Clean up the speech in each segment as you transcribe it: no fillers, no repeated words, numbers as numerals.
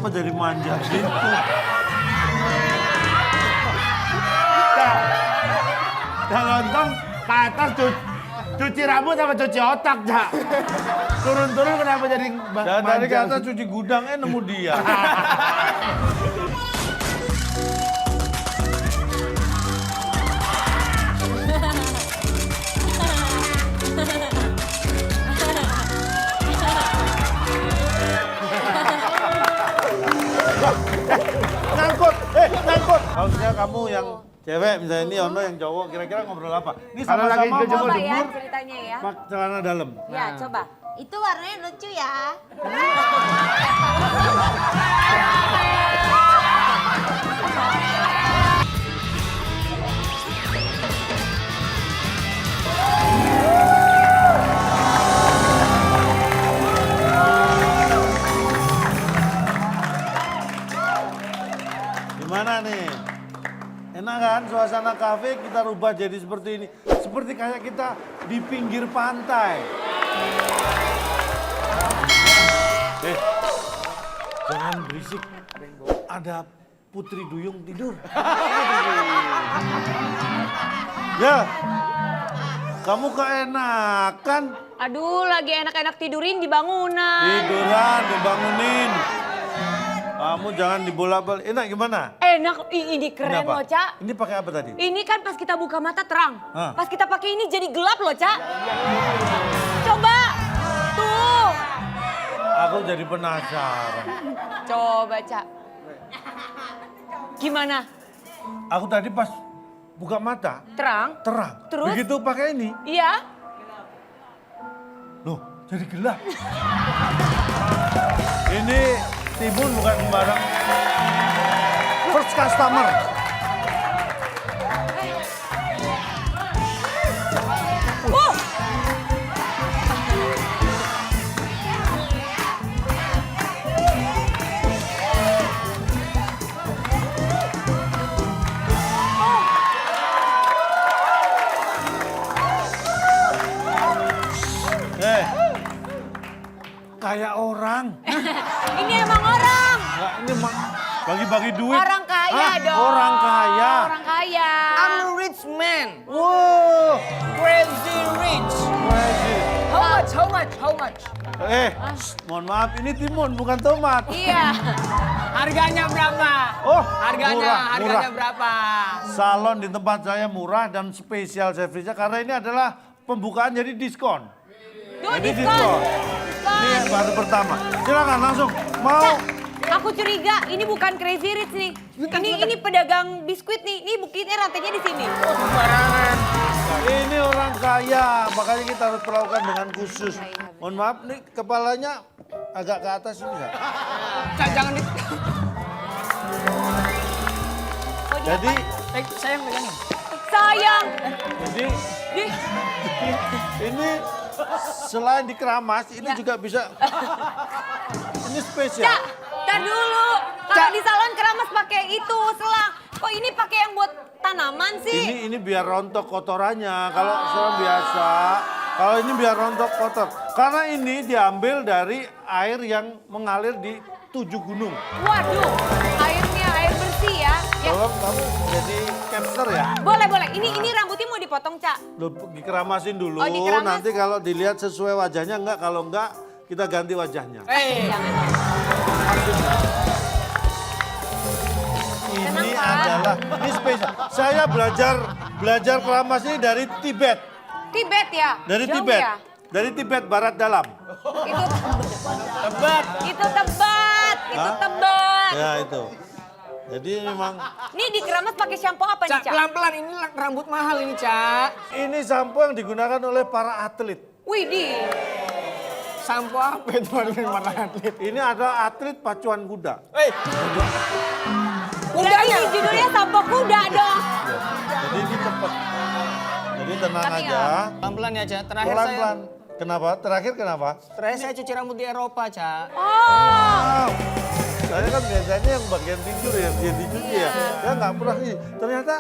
Kenapa jadi manja gitu? Kalau Untung ke atas cuci rambut sama cuci otak, Cak. Turun-turun kenapa jadi Dan dari ke atas cuci gudang, nemu dia. Ngangkut, ngangkut. Maksudnya kamu yang cewek, misalnya ini Ono yang cowok, kira-kira ngobrol apa? Ini Kalau lagi sama-sama mau kejemur Coba ya jemur ceritanya ya. celana dalam. Ya, coba. Itu warnanya lucu ya. Gimana nih? Enak kan suasana kafe kita rubah jadi seperti ini. Seperti kayak kita di pinggir pantai. Jangan berisik. Ada Putri Duyung tidur. Ya, kamu keenakan. Aduh, lagi enak-enak tidurin di bangunan. Tiduran, dibangunin. Kamu jangan dibolak-balik. Enak gimana? Enak, ini keren apa? loh, Cak. Ini pakai apa tadi? Ini kan pas kita buka mata terang. Hah? Pas kita pakai ini jadi gelap loh, Cak. Coba. Tuh. Aku jadi penasaran. Coba, Cak. Gimana? Aku tadi pas buka mata, Terang? terang. Terus? Begitu pakai ini, Iya. loh jadi gelap. Ini Timun bukan sembarang. First customer. Kayak orang. Ini emang orang. Nggak, ini bagi-bagi duit. Orang kaya Hah? dong. Orang kaya. Orang kaya. I'm a rich man. Wow. Crazy rich. Crazy. How much? Mohon maaf, ini timun bukan tomat. Iya. Harganya berapa? Oh, Harganya murah. berapa? Salon di tempat saya murah dan spesial servisnya karena ini adalah pembukaan jadi diskon. Tuh, Jadi diskon. Ini baru pertama. Silakan langsung. Mau? Aku curiga ini bukan Crazy Rich nih. Ini pedagang biskuit nih. Ini buktinya rantainya di sini. Ini orang kaya, makanya kita harus perlakukan dengan khusus. Mohon maaf, nih kepalanya agak ke atas ini nggak? Jangan di... Jadi, sayang pegangin. Sayang. jadi Di. ini selain dikeramas, ini juga bisa. Ini spesial. Cak, tar dulu. Kalau di salon keramas pakai itu selang. Kok ini pakai yang buat tanaman sih? Ini biar rontok kotorannya. Kalau selang biasa, kalau ini biar rontok kotor. Karena ini diambil dari air yang mengalir di 7 gunung. Waduh, airnya air bersih ya. Tolong kamu jadi capture ya. Boleh. Ini rambutnya mau dipotong, Cak. Lu dikeramasin dulu, Oh, dikeramas. nanti kalau dilihat sesuai wajahnya enggak, kalau enggak kita ganti wajahnya. Jangan. Ini Kenapa? adalah, ini spesial. Saya belajar keramas ini dari Tibet. Tibet ya? Dari Jauh Tibet. ya? Dari Tibet barat dalam. Itu Tebet. itu tebat. Itu Hah? tebat. Ya itu. Jadi memang Ini dikeramas pakai shampoo apa nih, Cak, Cak? pelan-pelan. Ini rambut mahal ini, Cak. ini sampo yang digunakan oleh para atlet. Widih. Sampo apa itu dari mana atlet? Ini adalah atlet pacuan kuda. Berarti judulnya sampo kuda dong. Jadi ini cepat. Jadi tenang Tapi aja. Pelan-pelan ya, Cak. Terakhir Pelan-pelan. Kenapa? Terakhir kenapa? Terakhir saya cuci rambut di Eropa, Cak. Oh. Saya kan biasanya yang bagian tidur ya, dia dicuci ya. Ya nggak pernah sih. Ternyata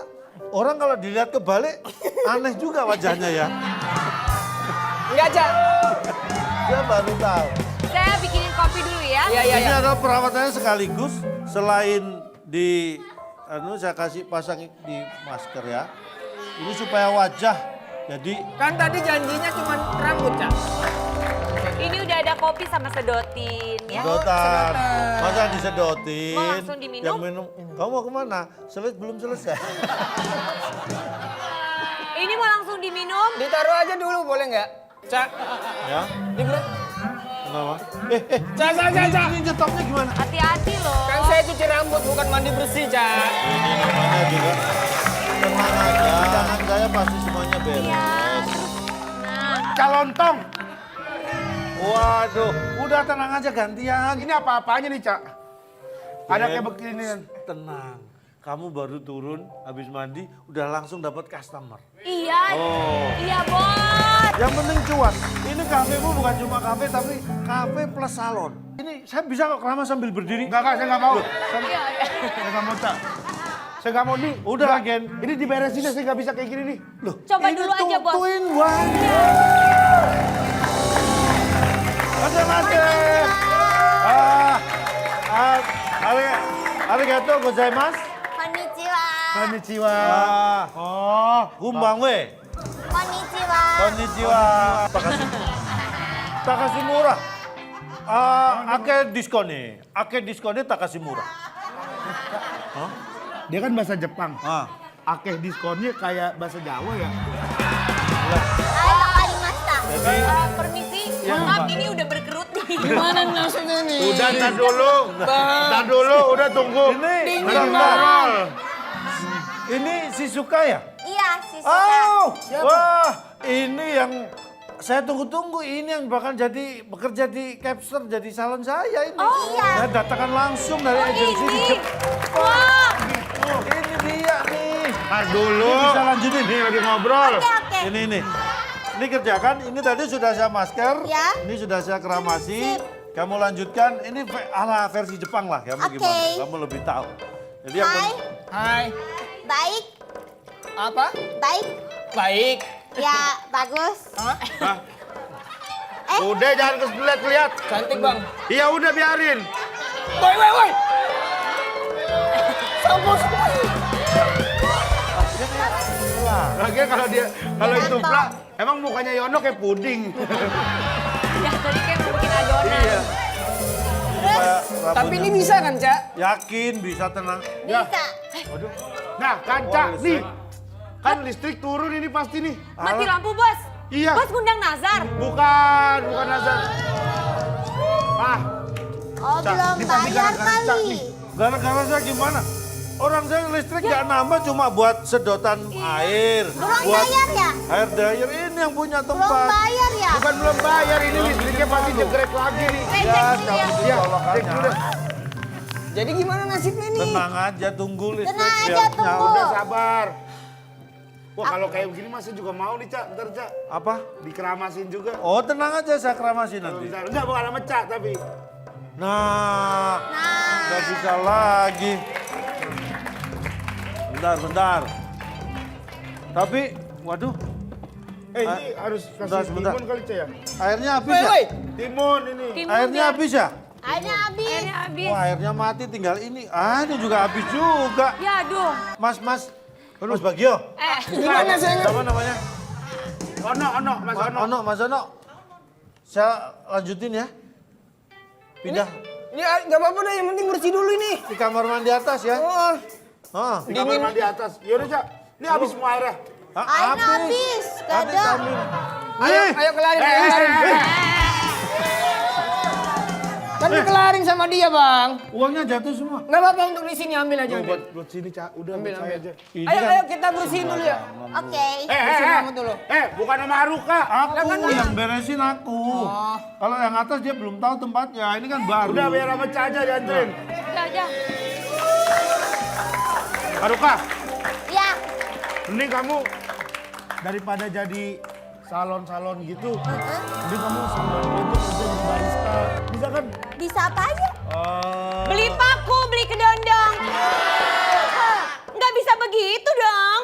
orang kalau dilihat kebalik, aneh juga wajahnya ya. Enggak, Cak. Saya baru tahu. Saya bikinin kopi dulu ya. Ini adalah perawatannya sekaligus selain di saya kasih pasang di masker ya. Ini supaya wajah jadi Kan tadi janjinya cuma rambut, Cak. Ini udah ada kopi sama sedotin ya. sedotan. Masa disedotin? Mau langsung diminum? Yang minum. Kamu mau kemana? Belum selesai. Ini mau langsung diminum? Ditaruh aja dulu boleh nggak? Cak, Ya? di belut. Kenapa? Cak. Ini nyetornya gimana? Hati-hati loh. Kan saya cuci rambut bukan mandi bersih, Cak. Ini namanya juga. Tenang aja. Tangan saya pasti semuanya beres. Iya. Nah, Calontong. Waduh, udah tenang aja gantian. Ini apa-apanya nih, Cak? Ada kayak begini. Tenang. Kamu baru turun habis mandi udah langsung dapat customer. iya. Oh. Iya, Bos. Yang penting cuan. Ini kafemu bukan cuma kafe tapi kafe plus salon. Ini saya bisa kok keramas sambil berdiri. Enggak, saya nggak mau. Iya, iya. Saya nggak mau, Cak. Saya nggak mau nih. Udah, Gen. Ini diberesin, saya nggak bisa kayak gini nih. Loh, Coba ini dulu aja, Bos. Twin one. Masuk. Arigatou gozaimasu. Konnichiwa. Konnichiwa. Oh, Gumbang we. Konnichiwa. Konnichiwa. Takasih murah. Ake diskone takasih murah. dia kan bahasa Jepang. Ah. Akeh diskonnya kayak bahasa Jawa ya. Hai, wakarimashita. Jadi Permisi, Ya, maaf Mbak. ini udah berkerut nih. Gimana maksudnya nih? Udah, ntar dulu, udah tunggu. ini Lagi bentar. ngobrol. Ini si Suka ya? Iya, si Suka. Oh, wah, ini yang saya tunggu-tunggu. Ini yang bakal jadi bekerja di Capster, jadi salon saya ini. Oh, iya. Saya datangkan langsung dari agensi di Ini. Jepang. Wah. Ini dia nih. Ntar dulu. Ini bisa lanjutin. Nih lagi ngobrol. Oke. Ini. Ini kerjakan. Ini tadi sudah saya masker. Ya. Ini sudah saya keramasi. Sip. Kamu lanjutkan. Ini ala versi Jepang lah. Kamu Oke. gimana? Kamu lebih tahu. Jadi yang Hai, Hai. baik, Apa? baik. Baik. Ya, bagus. Hah? Udah jangan lihat. Cantik, Bang. Iya udah biarin. Woi. Sampul. Lagian kalau itu Jatuh. Pla, emang mukanya Yono kayak puding. Ya, tadi kayak mau bikin adonan. Iya. Terus, Tapi ini bisa kan, Cak? Yakin bisa tenang. bisa. Nah, kaca Wah, nih. listrik. Kan listrik turun ini pasti nih. Mati lampu, Bos. Iya. Bos ngundang Nazar. Bukan Nazar. Oh, Cak, belum ini pasti bayar gara-gara Cak kali. nih. Gara-gara saya gimana? Orang saya listrik nggak nambah cuma buat sedotan air. Belum buat bayar ya? air dryer ini yang punya Belum tempat. bayar ya? Bukan belum bayar, ini listriknya pasti jegrek lagi nih. Cek Ya, dulu ya. cabut Iya, colokannya. cek dulu. Jadi gimana nasibnya nih? Tenang aja, tunggu listrik. Tenang aja, biar tunggu. nyala. Udah sabar. Wah kalau kayak begini masih juga mau nih Cak, ntar Cak. Apa? Dikeramasin juga. Oh tenang aja, saya keramasin nanti. Bentar. Enggak, bukan sama Cak tapi. Nah, Nah, nggak bisa lagi. Bentar. Tapi, waduh, Ini harus kasih sebentar. timun kali Cak ya? airnya habis Woi, ya? woi. Timun ini. Timun Airnya biar- habis ya? airnya habis. Airnya habis. Wah, airnya mati, tinggal ini. Ini juga habis juga. Ya, aduh. Mas Bagio. Gimana saya? Siapa namanya? Ono, Mas Ono. Mas Ono. Saya lanjutin ya. Pindah Ya nggak apa-apa deh, yang penting bersih dulu ini. di kamar mandi atas ya. Oh, Di kamar mandi atas. Yaudah Cak, ini habis semua airnya. Airnya habis, gak ada. ayo kelarin. Kan dikelarin sama dia, Bang. Uangnya jatuh semua. Nggak apa-apa untuk di sini ambil aja. Ambil. Buat sini Cak, udah Ambil, buat saya ambil. aja. Ini Ayo, kan ayo kita bersihin dulu ya. Oke. Bersihin rambut dulu. Bukan sama Haruka. Aku Lah kan yang beresin aku. Oh. Kalau yang atas dia belum tahu tempatnya. Ini kan baru. Udah biar sama Cak aja dianterin. Udah aja. Haruka, Ya, mending kamu daripada jadi salon-salon gitu, mending kamu salon itu kerja jadi barista. Bisa kan? bisa apa aja? Beli paku, beli kedondong. Nggak bisa begitu dong.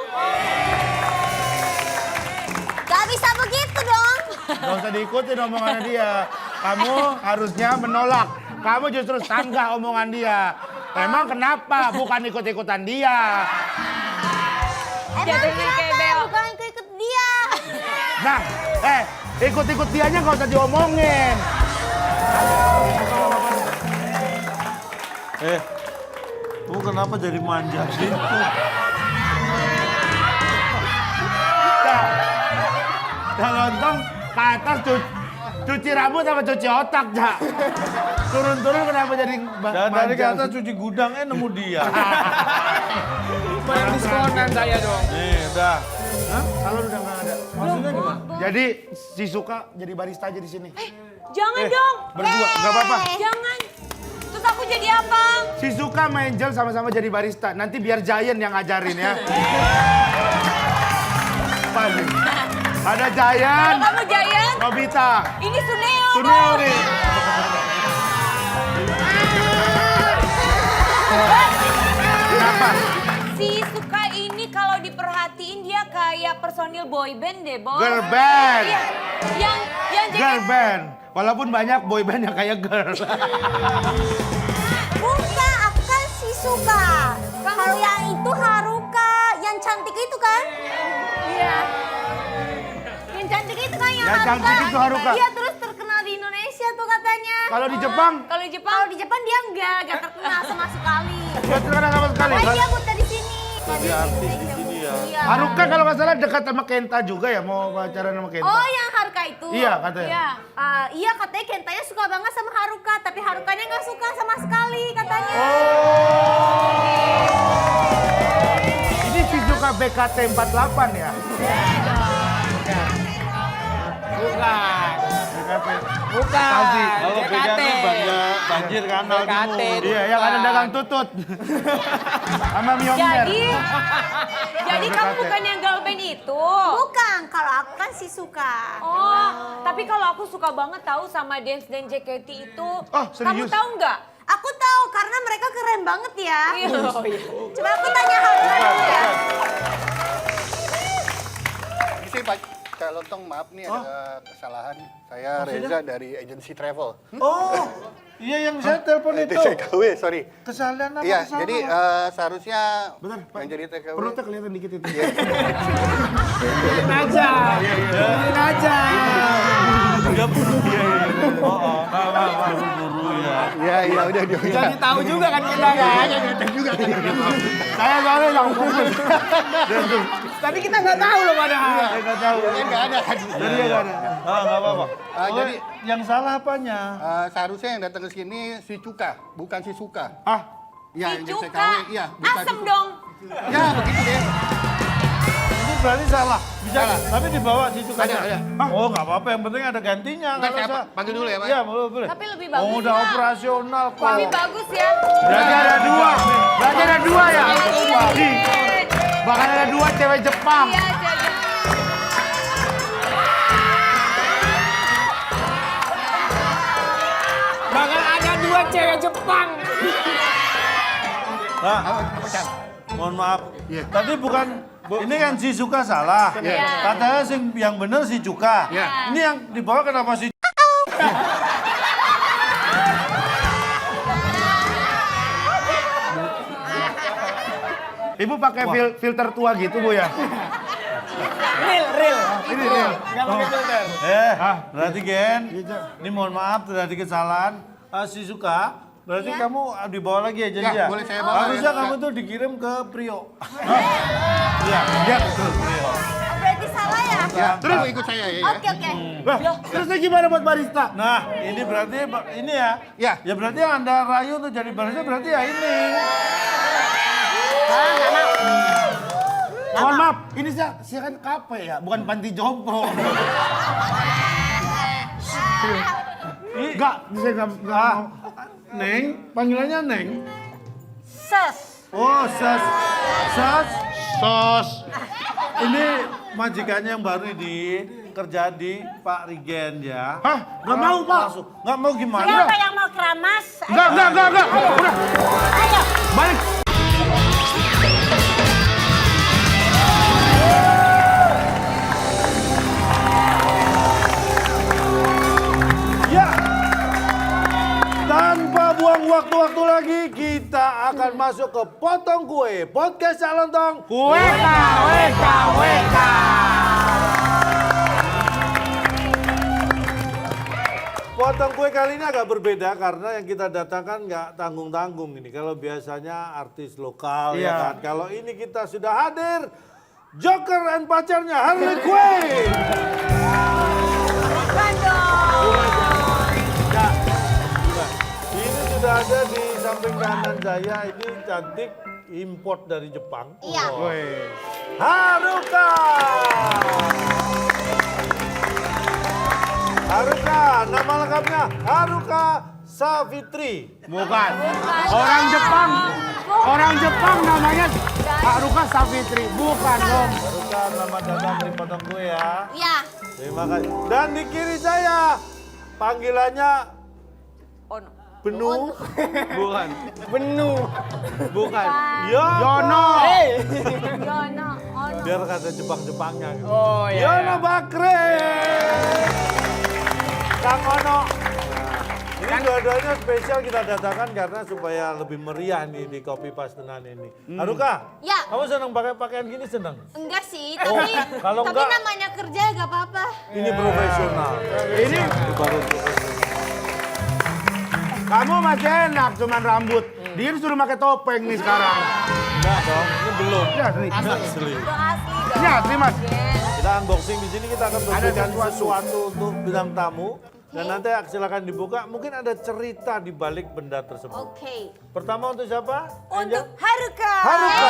Gak bisa begitu dong. Gak usah diikutin omongannya dia. Kamu harusnya menolak. kamu justru sanggah omongan dia. Emang kenapa? Bukan ikut-ikutan dia. Emang Jatuhnya kayak kenapa? Bel. Bukan ikut dia. Nah, ikut-ikut dianya nggak usah diomongin. Kamu kenapa jadi manja gitu? Nah, kalau nonton ke atas cuci rambut sama cuci otak, Ja. Turun-turun kenapa jadi Dan dari ke atas cuci gudang, nemu dia. Bayar diskonan saya dong. Nih, udah. Salon udah nggak ada. Maksudnya gimana? Jadi si Suka jadi barista aja di sini. Jangan dong. Berdua, nggak apa-apa. Jangan. Terus aku jadi apa? Si Suka sama Angel sama-sama jadi barista. Nanti biar Giant yang ngajarin ya. Apa nih? Ada Giant, Kalau kamu Giant, Nobita, ini Suneo. Suneo nih. Kenapa? Si Suka ini kalau diperhatiin dia kayak personil boy band deh, Bos. Girl band. Iya. Yang Girl band. Walaupun banyak boy band yang kayak girl. Bukan, aku kan si Suka. Kalau yang itu Haruka, yang cantik itu kan? Iya. Yang cantik itu kan yang Yang Haruka. cantik itu Haruka. Iya, terus terkenal di Indonesia tuh katanya. Kalau di Jepang, Kalau di Jepang, Kalau di Jepang dia enggak terkenal sama sekali. nggak terkenal sama sekali. Makanya dia buta di sini. Jadi artis di sini ya. Iya. Haruka kalau nggak salah dekat sama Kenta juga ya, mau pacaran sama Kenta. Oh, yang Haruka itu? Iya, katanya. Iya. Iya, katanya Kentanya suka banget sama Haruka, tapi Harukanya nggak suka sama sekali katanya. Ini si Suka BKT48 ya? Bukan. BKT. Bukan. Kalau BKT banjir kanal BKT. timur. Iya, yang ada dagang tutut. Sama Myeongmer. jadi kamu bukan yang girl band itu. Bukan, kalau aku kan si Suka. Oh, tapi kalau aku suka banget tahu sama dance dan JKT itu. Oh, Kamu serius? tahu nggak? Aku tahu karena mereka keren banget ya. Oh, iya. Coba aku tanya Haruka dulu ya. Misi Pak Kak Lontong, maaf nih ada kesalahan. Saya Reza dari agensi travel. Oh, iya yang saya telepon itu. TKW, sorry. Kesalahan apa? Iya, kesalahan jadi apa? seharusnya Bentar, Pak. yang jadi TKW. Perutnya kelihatan dikit itu. aja. Dengerin aja. Dia buru. Iya. Oh. Buru ya. Iya, udah dia. Jadi tahu juga kan kita kan. Saya soalnya yang fokus. Tapi kita nggak tahu loh padahal. Saya nggak tahu. Nggak ada kan. Jadi ya nggak ada. Nggak apa-apa. Jadi Yang salah apanya? seharusnya yang datang ke sini si Cuka, bukan si Suka. Ah, Ya, Si yang jadi Cuka. TKW, iya. bukan si Asem Suka. dong. Ya, begitu deh. Ini berarti salah. Bisa, Salah. tapi dibawa di cukanya. Ada. Oh, nggak apa-apa. Yang penting ada gantinya. Ntar Kalau saya panggil dulu ya, Pak. Iya, boleh. Tapi lebih bagus Oh, udah nggak? operasional kok. Tapi bagus ya. berarti ada dua. Berarti ada dua ya? Iya, Ih, bahkan ada dua cewek Jepang. Iya, jadi. Bahkan ada 2 cewek Jepang. Nah, mohon maaf. Tadi bukan, ini kan si Suka salah. Iya. Katanya yang bener si Cuka. Iya. Ini yang dibawa kenapa si Ibu pakai filter tua gitu, Bu ya? Real. Ini real. Nggak pakai filter. berarti Gen, ini mohon maaf terjadi kesalahan. Si Suka, berarti kamu dibawa lagi ya jadi Ya, ya? boleh saya bawa Harusnya ya. kamu tuh dikirim ke Prio. Iya, betul. Oh, berarti salah ya? Ya, terus ikut saya ya. Oke. Lah, terusnya gimana buat barista? Nah, ini berarti ini ya? Ya. Ya berarti yang Anda rayu untuk jadi barista berarti ya ini. Mohon maaf, ini saya kan kafe ya, bukan panti jompo. Enggak, saya nggak mau. Neng, panggilannya Neng. Ses. Oh, Sas. Sos. Ini majikannya yang baru kerja di Pak Rigen ya. Hah? Nggak mau, Pak. Langsung. Nggak mau gimana? Siapa yang mau keramas? Enggak. Udah. Ayo. Balik. Ya. Tanpa Jadi kita akan masuk ke Potong Kue, podcast Cak Lontong. WK. Potong Kue kali ini agak berbeda karena yang kita datangkan nggak tanggung-tanggung ini. Kalau biasanya artis lokal ya Iya. kan. Kalau ini kita sudah hadir Joker dan pacarnya Harley Quinn. Bukan dong. Nah, bukan. Ini sudah ada di samping kanan saya. Ini cantik import dari Jepang. Iya. Woi. Haruka. Haruka, nama lengkapnya Haruka Savitri. Bukan. Orang Jepang namanya Haruka Savitri. Bukan dong. Haruka, selamat datang di Potong Kue ya. Iya. Terima kasih. Dan di kiri saya panggilannya Ono. Benu. Bukan. Benu. Bukan. Yono. Yono. Ono. Biar kata Jepang-Jepangnya gitu. Oh iya. Yono Bakre. Kang Ono. Ini dua-duanya spesial kita datangkan karena supaya lebih meriah nih di Kopi Pastenan ini. Haruka, Ya. kamu senang pakai pakaian gini senang? Enggak sih, tapi kalau tapi enggak- namanya kerja gak apa-apa. Ini profesional. Ini Baru kamu masih enak cuman rambut. Dia disuruh pakai topeng nih sekarang. enggak dong, ini belum. Ini asli. Asli. Itu asli dong. Ini asli Mas. Kita unboxing di sini kita akan memberikan sesuatu. sesuatu untuk bintang tamu. Dan nanti silakan dibuka, mungkin ada cerita di balik benda tersebut. Oke. Pertama untuk siapa? Untuk Haruka. Haruka.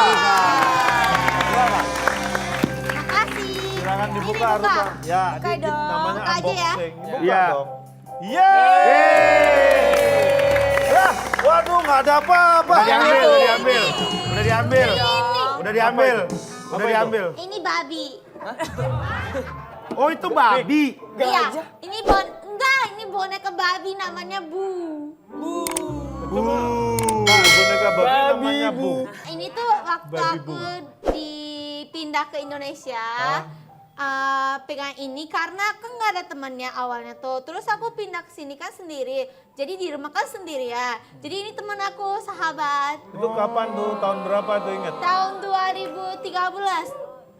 Silakan. Makasih. Silakan dibuka Ini Haruka. Ya, Buka ini dong. namanya Buka aja ya. unboxing. Buka Iya. dong. Yeay! Ya, waduh nggak ada apa-apa. Udah diambil. Udah diambil. Apa itu? Ini babi. Oh itu babi. Iya. Ini ini boneka babi namanya Bu. Nah, boneka babi namanya Bu. Ini tuh waktu Babi aku dipindah ke Indonesia. Pegang ini karena kan nggak ada temannya awalnya tuh. Terus aku pindah ke sini kan sendiri. Jadi di rumah kan sendiri ya. Jadi ini teman aku, sahabat. Itu kapan tuh? Tahun berapa tuh inget? Tahun 2013.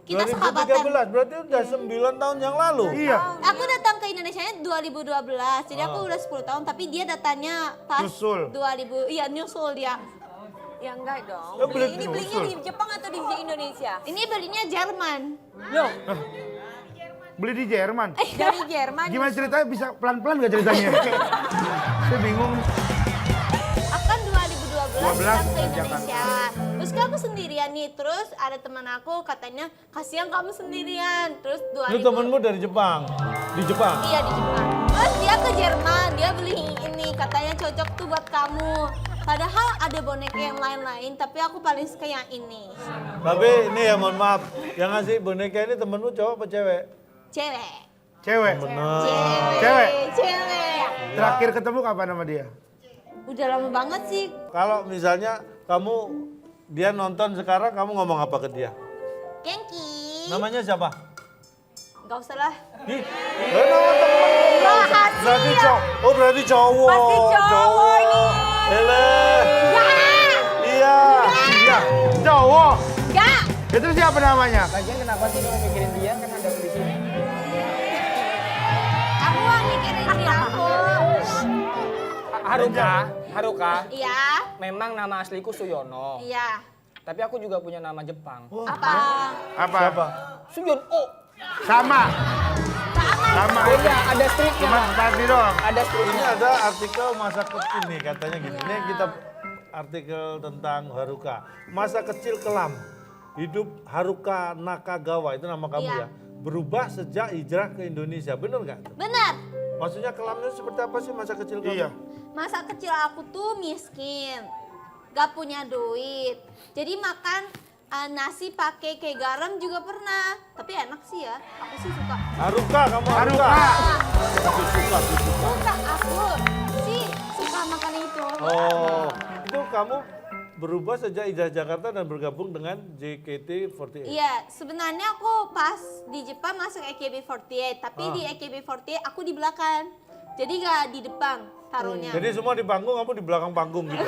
Kita sahabatan. 2013, berarti udah 9 tahun yang lalu. Iya. Aku datang ke Indonesia 2012. Jadi aku udah 10 tahun tapi dia datanya pas Nyusul. 2000. Iya, nyusul dia. Ya enggak dong. Oh, beli- Ini belinya di Jepang atau di Indonesia? Ini belinya Jerman. Beli di Jerman. Dari Jerman. Gimana ceritanya? Bisa pelan-pelan gak ceritanya? Saya bingung. Aku kan 2012 datang ke 12 Indonesia. Terus kamu sendirian nih. Terus ada teman aku katanya kasihan kamu sendirian. Terus Ini temenmu dari Jepang? Di Jepang? Iya di Jepang. Terus dia ke Jerman, dia beli ini katanya cocok tuh buat kamu. Padahal ada boneka yang lain-lain, tapi aku paling suka yang ini. Tapi ini ya mohon maaf, yang ngasih boneka ini temenmu cowok apa cewek? Cewek. Cewek. Bener. Cewek. Cewek. Terakhir ketemu kapan sama dia? Udah lama banget sih. Kalau misalnya dia nonton sekarang, kamu ngomong apa ke dia? Genki. Namanya siapa? Gak usah lah. Ih, nama temen. Rahasia. Berarti cowok. Oh berarti cowok. Pasti cowok ini. Eleh. Iya. Iya. Cowok. Gak. Itu siapa namanya? Lagian kenapa sih kamu mikirin dia kan ada di sini? Aku gak mikirin dia aku. Haruka. Iya. Memang nama asliku Suyono. Iya. Tapi aku juga punya nama Jepang. Apa? Apa? Siapa? Suyono. Sama. Sama. Beda, ada stripnya. Cuma tadi doang. Ada Ini stripnya. ada artikel masa kecil nih katanya gini. Ini kita artikel tentang Haruka. Masa kecil kelam. Hidup Haruka Nakagawa itu nama kamu Iya. ya. Berubah sejak hijrah ke Indonesia. Bener nggak? Bener. Maksudnya kelamnya seperti apa sih masa kecil kamu? Iya. Masa kecil aku tuh miskin. Gak punya duit. Jadi makan nasi pakai kayak garam juga pernah. Tapi enak sih ya. Aku sih suka. Haruka, kamu Haruka. Haruka. Suka aku sih suka makan itu. Oh, itu kamu berubah sejak hijrah Jakarta dan bergabung dengan JKT48. Iya, sebenarnya aku pas di Jepang masuk AKB48, tapi Ah. di AKB48 aku di belakang. Jadi gak di depan taruhnya. Jadi semua di panggung, kamu di belakang panggung gitu.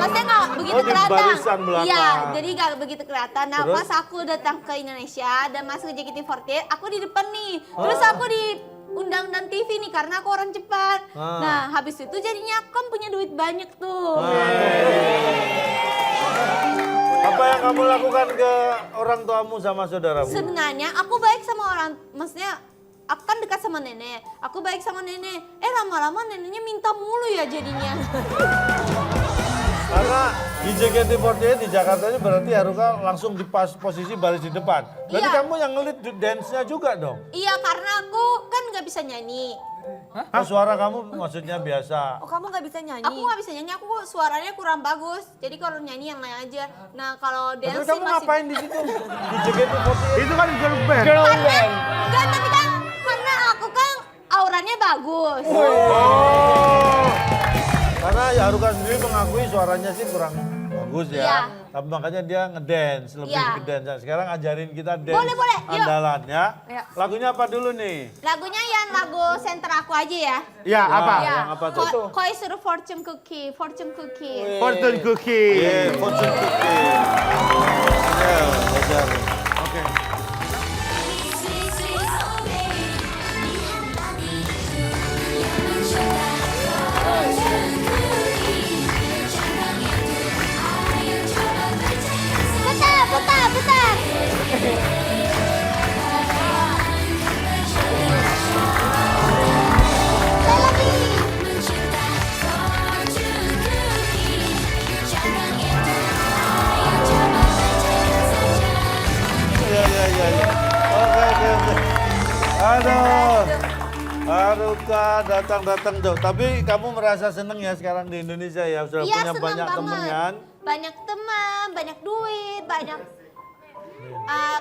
maksudnya nggak begitu di kelihatan. barisan belakang. Iya, jadi nggak begitu kelihatan. Nah, Terus? pas aku datang ke Indonesia dan masuk ke JKT48, aku di depan nih. Terus aku diundang TV nih karena aku orang Jepang. Nah, habis itu jadinya aku kan punya duit banyak tuh. Apa yang kamu lakukan ke orang tuamu sama saudaramu? Sebenarnya aku baik sama orang, maksudnya aku kan dekat sama nenek. Aku baik sama nenek. Lama-lama neneknya minta mulu ya jadinya. Karena di JKT48 di Jakarta ini berarti Haruka langsung di posisi baris di depan. Berarti Iya. kamu yang ngelit dance-nya juga dong? Iya, karena aku kan nggak bisa nyanyi. Oh, suara kamu maksudnya biasa. Oh kamu nggak bisa nyanyi? Aku nggak bisa nyanyi, aku suaranya kurang bagus. Jadi kalau nyanyi yang lain aja. Nah kalau Terus dance kamu masih... ngapain di situ? Di JKT48? Itu kan girl band. Enggak, tapi kan karena aku kan auranya bagus. Oh. Karena ya Haruka sendiri mengakui suaranya sih kurang bagus ya. Iya. Tapi makanya dia ngedance, lebih Iya. ke dance. Nah, sekarang ajarin kita dance Boleh, boleh, yuk. andalan ya. Iya. Lagunya apa dulu nih? Lagunya yang lagu center aku aja ya. Ya, apa? Ya. Yang apa tuh? Koi suruh fortune cookie, fortune cookie. Fortune cookie. Iya, fortune cookie. Ya, ajar. Oke. Putar, putar, putar. Sekali lagi. Ya. Oke. Aduh. Haruka datang tuh. Tapi kamu merasa seneng ya sekarang di Indonesia ya? Sudah Iya, punya senang banyak banget. temen kan? Banyak teman, banyak duit, banyak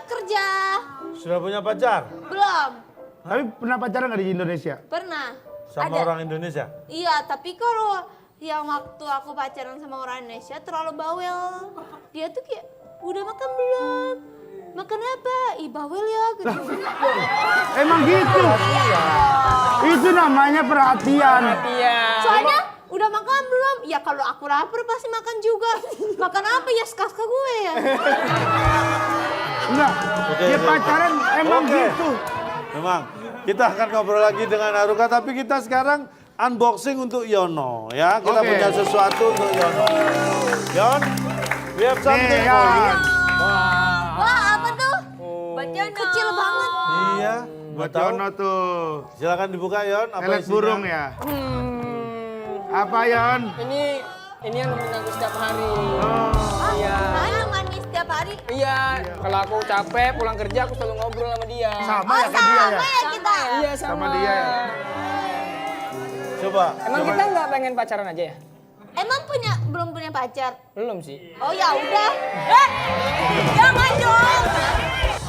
kerja. Sudah punya pacar? Belum, Tapi pernah pacaran nggak di Indonesia? pernah. Sama Ada. orang Indonesia? Iya, tapi kalau yang waktu aku pacaran sama orang Indonesia terlalu bawel. Dia tuh kayak, udah makan belum? Makan apa? Ih bawel ya gitu. Emang gitu? Itu namanya perhatian. Soalnya udah makan belum? Ya kalau aku lapar pasti makan juga. Makan apa ya suka-suka gue ya. Enggak, Oke, dia oke. pacaran emang Oke. gitu. Memang. Kita akan ngobrol lagi dengan Haruka, tapi kita sekarang unboxing untuk Yono ya. Kita Oke. punya sesuatu untuk Yono. Yon, we have something Nih, for you. Yon. Wah apa tuh? Buat Yono. Kecil banget. Iya, Buat tahu. Yono tuh. Silakan dibuka Yon. Apa Pelet isinya? burung ya. Apa Yon? Ini yang nemenin aku setiap hari. Iya. Nah nemani setiap hari. Iya, kalau aku capek pulang kerja aku selalu ngobrol sama dia. Sama Oh ya kayak dia ya? sama ya kita. Iya sama. Sama dia ya? Coba. Emang coba. kita nggak pengen pacaran aja ya? Emang belum punya pacar? Belum sih. Oh ya udah. Jangan dong.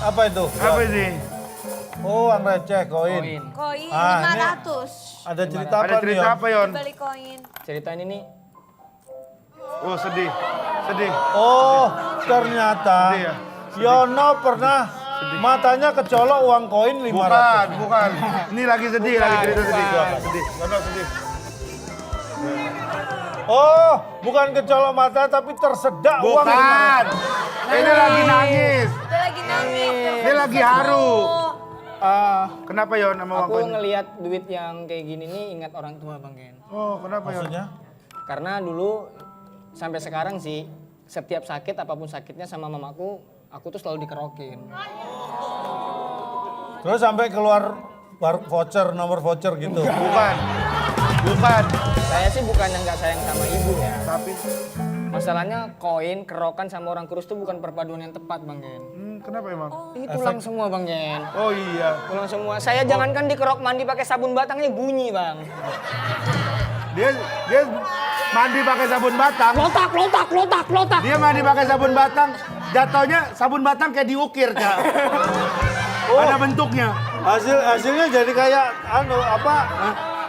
Apa itu? Apa sih? Oh, uang receh, koin. Koin. Ah, ini 500. ada cerita Ada apa nih, cerita Yon? apa Yon? Balik koin. Ceritain ini. Oh sedih, sedih. Oh, ternyata Sedih ya? Yono pernah matanya kecolok uang koin 500. Bukan. Ini lagi sedih, lagi cerita sedih. bukan. Sedih, Yono sedih. Oh, bukan kecolok mata tapi tersedak uang 500. Bukan. Ini lagi nangis. Kita lagi nangis. Dia lagi haru. Kenapa Yon sama uang Aku koin? ngelihat duit yang kayak gini nih ingat orang tua Bang Ken. Oh, kenapa Yon? Maksudnya? Karena dulu sampai sekarang sih setiap sakit apapun sakitnya sama mamaku, aku tuh selalu dikerokin. Terus sampai keluar voucher, nomor voucher gitu. Bukan. Bukan. Saya sih bukan yang nggak sayang sama ibu ya. Tapi Masalahnya koin, kerokan sama orang kurus tuh bukan perpaduan yang tepat Bang Gen. kenapa emang? Ini tulang semua Bang Gen. Oh iya. Tulang semua. Saya jangankan dikerok mandi pakai sabun batangnya bunyi Bang. Dia mandi pakai sabun batang. Lotak. Dia mandi pakai sabun batang. Jatuhnya sabun batang kayak diukir, Kak. Ada bentuknya. Hasilnya jadi kayak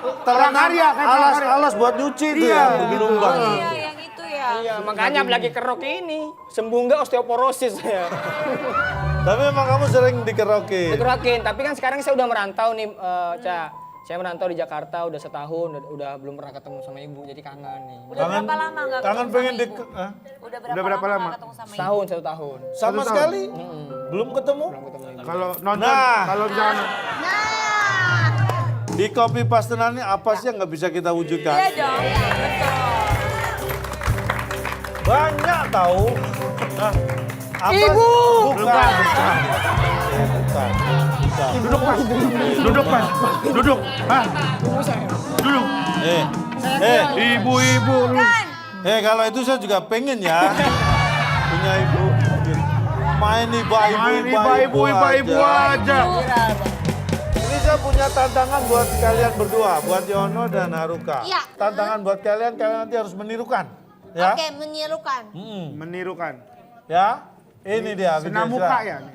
Orang Arya, kayak orang Arya. alas buat nyuci itu Iya, ya, gitu. lubang. Iya, yang itu ya. Iya, makanya apalagi kerok ini. Sembuh nggak osteoporosis saya. Tapi emang kamu sering dikerokin. Dikerokin, tapi kan sekarang saya udah merantau nih, Ca. Saya merantau di Jakarta udah setahun, udah belum pernah ketemu sama ibu, jadi kangen nih. Udah berapa lama nggak Kangen ketemu pengen sama ibu? Hah? Udah Udah berapa berapa lama? lama nggak ketemu sama ibu? Setahun, 1 tahun. Sama tahun. sekali? Belum ketemu? Belum ketemu ibu. Kalau nonton, Nah. kalau misalkan Nah, Di Kopi Pastenan ini apa sih yang nggak bisa kita wujudkan? Iya dong, betul. Banyak tahu. Nah, apa? Ibu! Bukan. Bukan. duduk Mas, duduk Mas, duduk. Hah? Duduk. Ibu-ibu lu. Kan, Kalau itu saya juga pengen ya. Punya ibu. Main ibu-ibu aja. Ini saya punya tantangan buat kalian berdua, buat Yono dan Haruka. Iya. Tantangan buat kalian nanti harus menirukan. Ya? oke, menyerukan. Menirukan. Ya? Ini dia. Senam video muka saya. ya.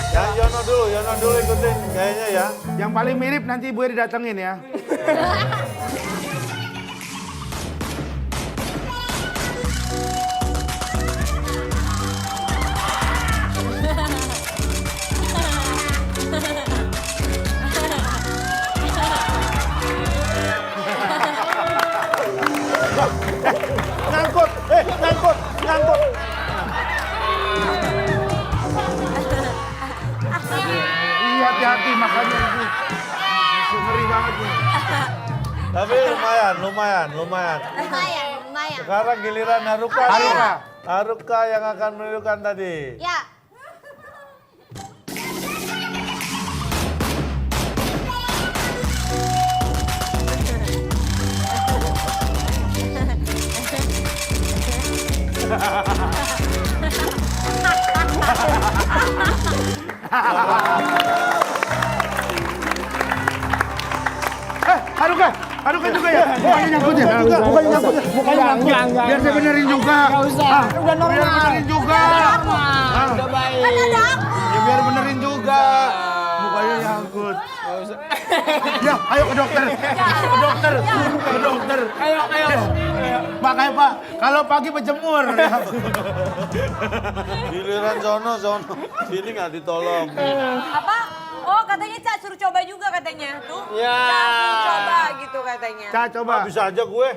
Ya, Yono dulu ikutin kayaknya ya. Yang paling mirip nanti ibu didatengin ya. Nyangkut, nyangkut. Iya, hati-hati makanya ibu. Ngeri banget nih. Tapi lumayan. Lumayan, lumayan. Sekarang giliran Haruka. Haruka. Haruka yang akan menirukan tadi. Ya, Haruka juga ya. Mukanya nyangkut ya. Mukanya nyangkut. Enggak. Biar saya benerin juga. Enggak usah. Udah normal. Biar benerin juga. Udah baik. kan ada aku. Ya biar benerin juga. Mukanya nyangkut. Ya, ayo ke dokter. Ke dokter. Ke dokter. Ayo. Makanya Pak, kalau pagi berjemur. Giliran Zono. Sini nggak ditolong. apa? Oh, katanya Cak suruh coba juga katanya. Tuh, Ya. Cak suruh coba gitu katanya. Cak, coba. Bisa aja gue.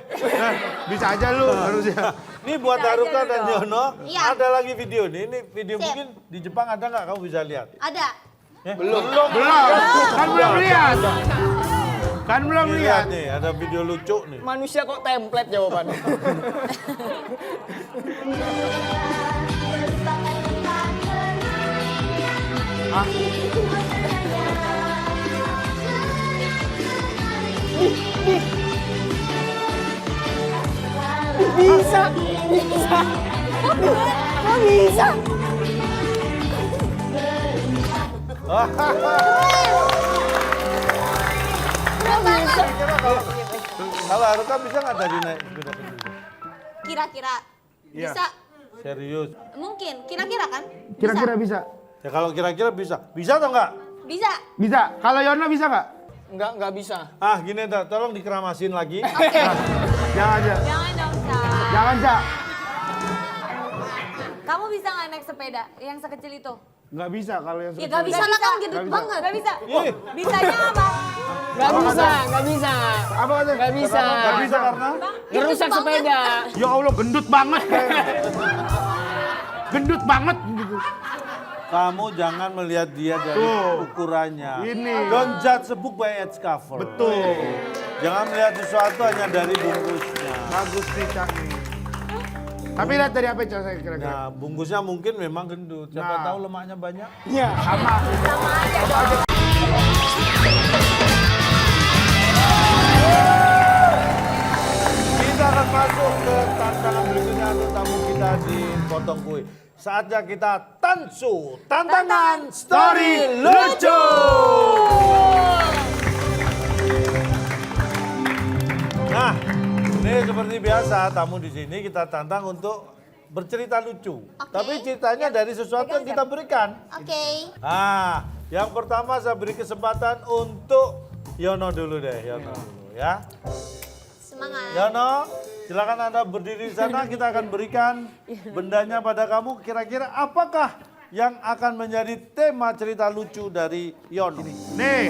Bisa aja lu harusnya. Ini buat Bisa aja Haruka lu dan dong. Yono. Iya. Ada lagi video nih. Ini video Sip. mungkin di Jepang ada nggak? Kamu bisa lihat. Ada. Belum. Kan belum lihat. Kan belum Lihat lihat. nih, ada video lucu nih. Manusia kok template jawabannya. Bisa. Kok bisa? Kalau Haruka bisa nggak tadi naik sepeda sendiri? Kira-kira Iya. bisa? Serius? Mungkin. Kira-kira kan? Kira-kira bisa. Ya kalau kira-kira bisa. Bisa atau enggak? Bisa. Bisa. Kalau Yono bisa nggak? Enggak bisa. Ah gini dah, tolong dikeramasin lagi. Jangan aja. Jangan dong, Cak. Jangan, Cak. Kamu bisa nggak naik sepeda yang sekecil itu? Nggak bisa kalau yang Ya gak bisa lah kan gendut Nggak bisa. banget. Nggak bisa. Ih. Bisanya apa? Enggak bisa. Apa katanya? Enggak bisa. Nggak bisa karena? Ngerusak sepeda. Ya Allah, gendut banget. Gendut banget gitu. Kamu jangan melihat dia dari Tuh. ukurannya. Ini. Don't judge a book by its cover. Betul. Jangan melihat sesuatu hanya dari bungkusnya. Bagus nih, Cak. Tapi lihat dari apa, Cak, saya kira-kira. Nah, bungkusnya mungkin memang gendut. Siapa Nah. tahu lemaknya banyak. Iya. Sama. Kita akan masuk ke tantangan berikutnya untuk tamu kita di Potong Kue. Saatnya kita Tansu, tantangan story lucu. Nah, ini seperti biasa tamu di sini kita tantang untuk bercerita lucu. Tapi ceritanya dari sesuatu yang kita berikan. Oke. Nah, yang pertama saya beri kesempatan untuk Yono dulu deh, Yono dulu ya. Semangat. Yono, silakan Anda berdiri di sana, kita akan berikan bendanya pada kamu. Kira-kira apakah yang akan menjadi tema cerita lucu dari Yono? Nih,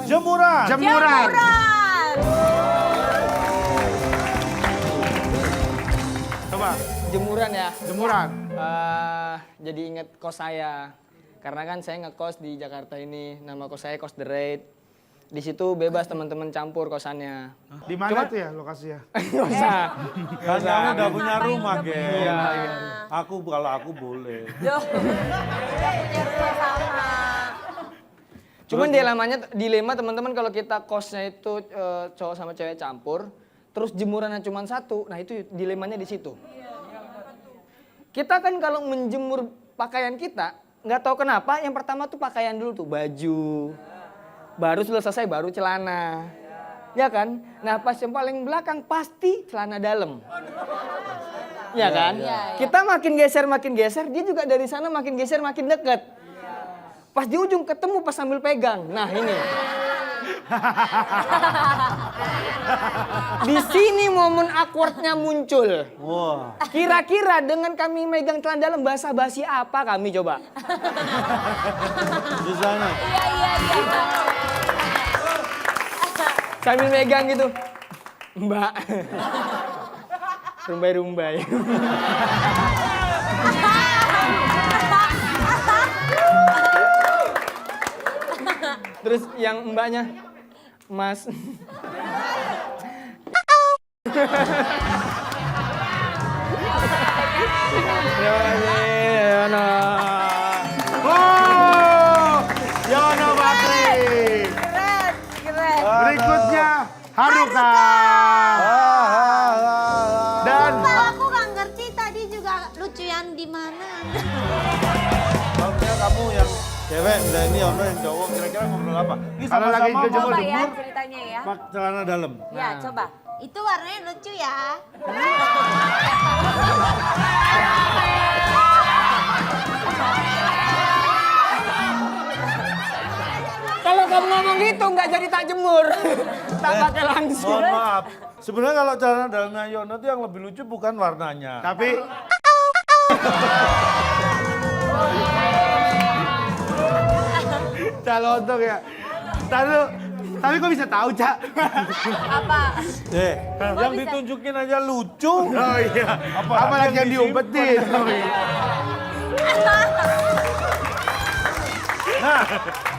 Jemuran. jemuran. Coba, Jemuran ya. jemuran. Jadi inget kos saya. Karena kan saya ngekos di Jakarta ini. Nama kos saya Kos The Raid. Di situ bebas teman-teman campur kosannya. Di mana tuh ya lokasinya? Nggak usah. Kan kamu udah punya rumah, Gen. Iya. Kalau aku boleh. Udah punya rumah sama. Cuman dilema teman-teman kalau kita kosnya itu cowok sama cewek campur, terus jemurannya cuma satu, nah itu dilemanya di situ. Kita kan kalau menjemur pakaian kita, nggak tahu kenapa yang pertama tuh pakaian dulu tuh, baju. Baru sudah selesai baru celana. Ya kan? Nah pas yang paling belakang pasti celana dalam. Ya kan? Kita makin geser, dia juga dari sana makin geser makin deket. Pas di ujung ketemu pas sambil pegang. Nah ini. Di sini momen awkwardnya muncul. Wah. Kira-kira dengan kami megang celana dalam basa-basi apa kami coba? Di sana. Iya. Sambil megang gitu. Mbak. Rumbai-rumbai. Terus yang mbaknya, Mas. Terima kasih, Yono. Oh, Yono Bakri. Keren. Berikutnya Haruka. Dan Pak, aku nggak ngerti tadi juga lucuan di mana. Maksudnya kamu yang cewek, dan ini Yono yang cowok, kira-kira ngobrol apa? Ini Kalau lagi sama-sama kejemur- mau Coba ya jemur ceritanya ya. celana dalam. Ya, coba. Itu warnanya lucu ya. Kalau kamu ngomong gitu nggak jadi tak jemur. Tak pakai langsung. Mohon maaf. Sebenarnya kalau celana dalamnya Yono itu yang lebih lucu bukan warnanya. tapi Calontok ya. Tapi kok bisa tahu, Cak? Apa? Yang ditunjukin aja lucu. Oh iya. Apalagi yang diumpetin. Oh, iya. Nah,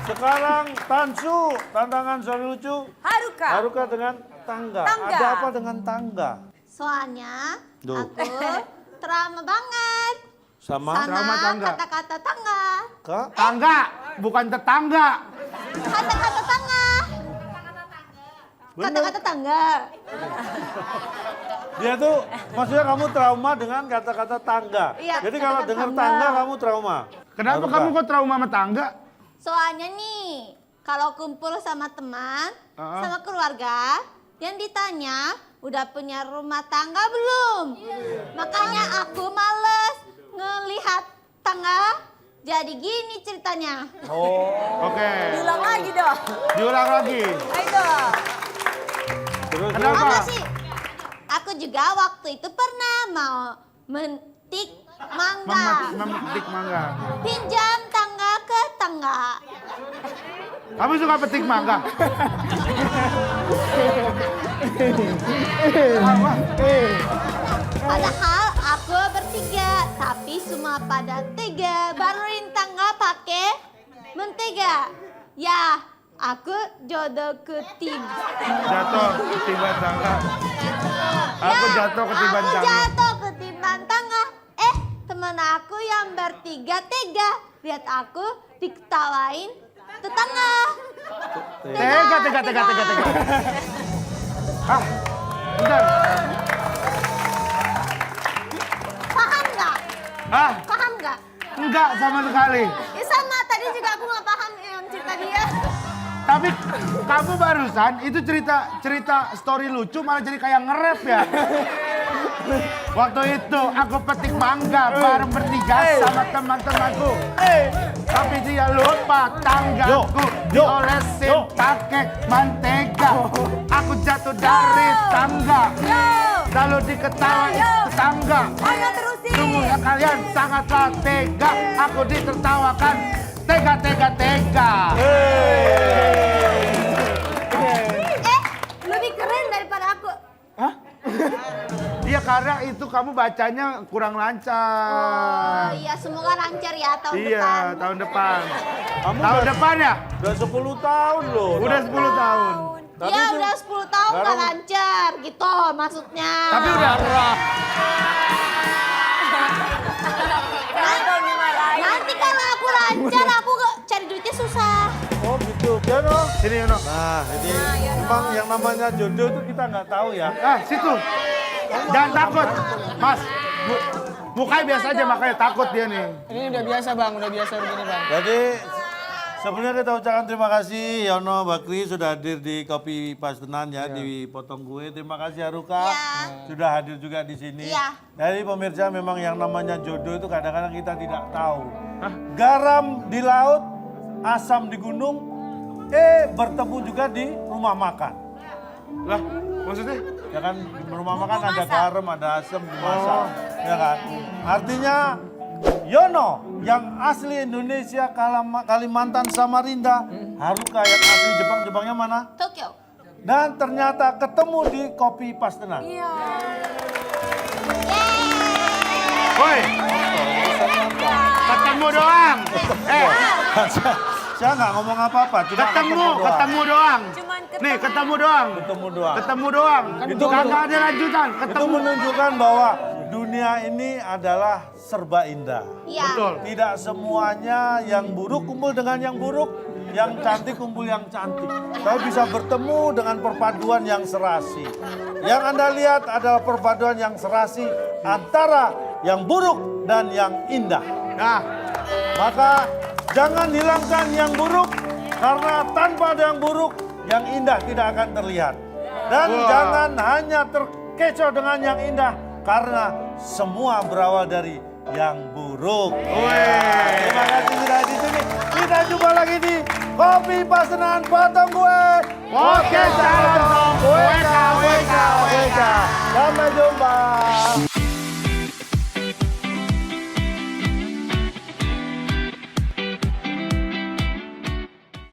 sekarang Tansu, tantangan soal lucu. Haruka. Haruka dengan tangga. Tangga. Ada apa dengan tangga? Soalnya Duh. aku trauma banget Sama Trauma sama tangga. kata-kata tangga. ke? Tangga, bukan tetangga. Kata-kata tangga. Kata-kata tangga. Dia tuh maksudnya kamu trauma dengan kata-kata tangga. Iya, Jadi kalau kata-kata dengar tangga. tangga kamu trauma. Kenapa Haruka. kamu kok trauma sama tangga? Soalnya nih, kalau kumpul sama teman, sama keluarga, yang ditanya, udah punya rumah tangga belum? Makanya aku males ngelihat tangga, jadi gini ceritanya. Oke. Ulang lagi dong. Diulang lagi. Ayo dong. Terus Kenapa? Apa sih? Aku juga waktu itu pernah mau mentik mangga. Memetik mangga. Pinjam tangga ke tangga. Kamu suka petik mangga? Padahal aku bertiga, tapi semua pada tiga. Baruin tangga pakai mentega. Ya, aku jodoh ketiga. Jatuh ketiban tangga. Aku jatuh ketiban Aku tangga. jatuh ketiban tangga. Teman aku yang bertiga tega. Lihat aku diketawain tetangga. Tega. Ah, bentar. Ah, Paham nggak? enggak sama sekali. Ya sama, tadi juga aku nggak paham yang cerita dia. Tapi kamu barusan itu cerita story lucu malah jadi kayak nge-rap ya. Waktu itu aku petik mangga bareng bertiga sama teman-temanku. Tapi dia lupa tanggaku diolesin pakai mantega. Aku jatuh dari tangga. Lalu diketawain tetangga. Ayo terusin. Sungguhnya kalian sangatlah tega. Aku ditertawakan. Tega. Lebih keren daripada aku. Iya karena itu kamu bacanya kurang Oh lancar. iya, semoga lancar ya tahun Iya, depan. tahun depan. Kamu Tahun depan ya? udah 10 tahun loh. Udah 10 tahun. Tapi Ya itu- udah 10 tahun nggak Sekarang- lancar gitu maksudnya. Tapi udah Nanti kalau aku lancar aku cari duitnya susah. Oh gitu. Yono. sini Yono. Nah ini memang yang namanya jodoh itu kita nggak tahu ya. Situ. Jangan takut. Mas, mukanya biasa aja makanya takut dia nih. Ini udah biasa bang, udah biasa begini bang. Jadi sebenarnya kita ucapkan terima kasih Yono Bakri sudah hadir di Kopi Pastenan ya di Potong Kue. Terima kasih Haruka sudah hadir juga di sini. Iya. Jadi pemirsa memang yang namanya jodoh itu kadang-kadang kita tidak tahu. Garam di laut, asam di gunung, bertemu juga di rumah makan. Lah, maksudnya? Ya kan di rumah makan ada garam, ada asam dimasak. Ya kan? Artinya Yono yang asli Indonesia, Kalimantan, Samarinda, Haruka yang asli Jepang, Jepangnya mana? Tokyo. Dan ternyata ketemu di Kopi Pastenan. Woi, ketemu doang. Saya nggak ngomong apa-apa, cuma Ketemu doang. Cuman Nih, ketemu doang. Ketemu doang. Ketemu doang. Itu kagak ada lanjutan. Itu Ketemu. menunjukkan bahwa dunia ini adalah serba indah. Iya. Betul. Tidak semuanya yang buruk kumpul dengan yang buruk, yang cantik kumpul yang cantik. Tapi bisa bertemu dengan perpaduan yang serasi. Yang Anda lihat adalah perpaduan yang serasi antara yang buruk dan yang indah. Nah, Maka jangan hilangkan yang buruk, karena tanpa ada yang buruk, yang indah tidak akan terlihat. Dan jangan hanya terkecoh dengan yang indah, karena semua berawal dari yang buruk. Terima kasih sudah di sini. Kita jumpa lagi di Kopi Pastenan Potong Kue. Oke, salam dong. WK. Sampai jumpa.